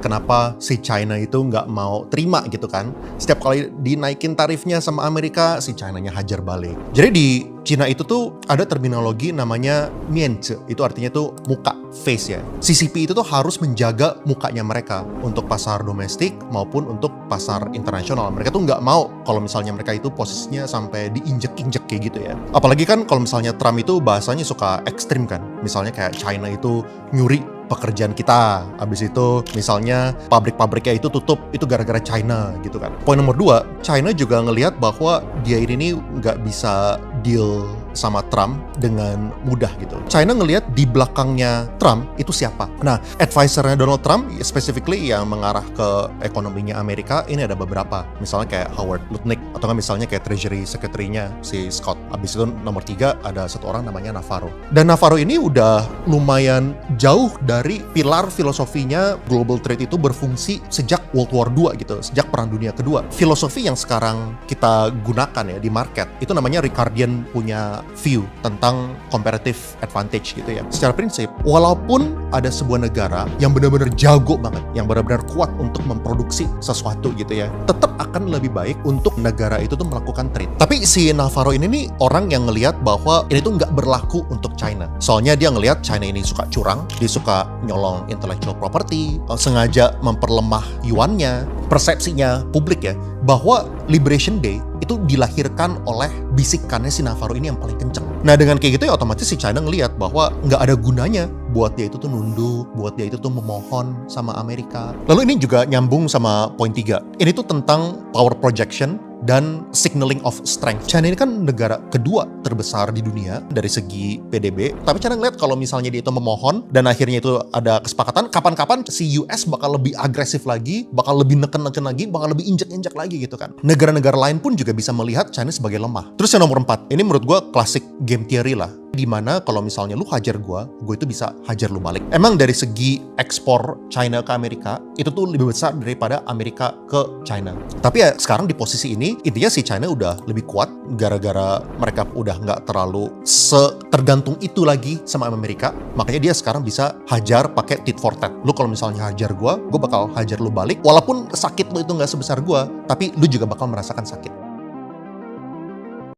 kenapa si China itu nggak mau terima gitu kan. Setiap kali dinaikin tarifnya sama Amerika, si China-nya hajar balik. Jadi di Cina itu tuh ada terminologi namanya miance, itu artinya tuh muka, face ya. CCP itu tuh harus menjaga mukanya mereka untuk pasar domestik maupun untuk pasar internasional. Mereka tuh nggak mau kalau misalnya mereka itu posisinya sampai diinjek-injek kayak gitu ya. Apalagi kan kalau misalnya Trump itu bahasanya suka ekstrim kan. Misalnya kayak China itu nyuri pekerjaan kita. Habis itu misalnya pabrik-pabriknya itu tutup, itu gara-gara China gitu kan. Poin nomor 2, China juga ngelihat bahwa dia ini nggak bisa deal sama Trump dengan mudah gitu. China ngelihat di belakangnya Trump itu siapa. Nah, advisernya Donald Trump, specifically yang mengarah ke ekonominya Amerika, ini ada beberapa. Misalnya kayak Howard Lutnick, atau kan misalnya kayak Treasury Secretary-nya si Scott. Habis itu nomor 3 ada satu orang namanya Navarro. Dan Navarro ini udah lumayan jauh dari pilar filosofinya global trade itu berfungsi sejak World War II gitu, sejak Perang Dunia Kedua. Filosofi yang sekarang kita gunakan ya di market, itu namanya Ricardian punya view tentang comparative advantage gitu ya. Secara prinsip, walaupun ada sebuah negara yang benar-benar jago banget, yang benar-benar kuat untuk memproduksi sesuatu gitu ya, tetap akan lebih baik untuk negara itu tuh melakukan trade. Tapi si Navarro ini nih orang yang ngelihat bahwa ini tuh nggak berlaku untuk China. Soalnya dia ngelihat China ini suka curang, dia suka nyolong intellectual property, sengaja memperlemah yuannya, persepsinya publik ya, bahwa Liberation Day itu dilahirkan oleh bisikannya si Navarro ini yang paling kenceng. Nah dengan kayak gitu ya otomatis si China ngelihat bahwa nggak ada gunanya buat dia itu tuh nunduk, buat dia itu tuh memohon sama Amerika. Lalu ini juga nyambung sama poin 3. Ini tuh tentang power projection dan signaling of strength. China ini kan negara kedua terbesar di dunia dari segi PDB, tapi China ngeliat kalau misalnya dia itu memohon dan akhirnya itu ada kesepakatan, kapan-kapan si US bakal lebih agresif lagi, bakal lebih neken-neken lagi, bakal lebih injek-injek lagi gitu kan. Negara-negara lain pun juga bisa melihat China sebagai lemah. Terus yang nomor 4, ini menurut gue klasik game theory lah. Dimana kalau misalnya lu hajar gue itu bisa hajar lu balik. Emang dari segi ekspor China ke Amerika, itu tuh lebih besar daripada Amerika ke China. Tapi ya sekarang di posisi ini, intinya si China udah lebih kuat gara-gara mereka udah nggak terlalu tergantung itu lagi sama Amerika. Makanya dia sekarang bisa hajar pakai tit for tat. Lu kalau misalnya hajar gue bakal hajar lu balik. Walaupun sakit lu itu nggak sebesar gue, tapi lu juga bakal merasakan sakit.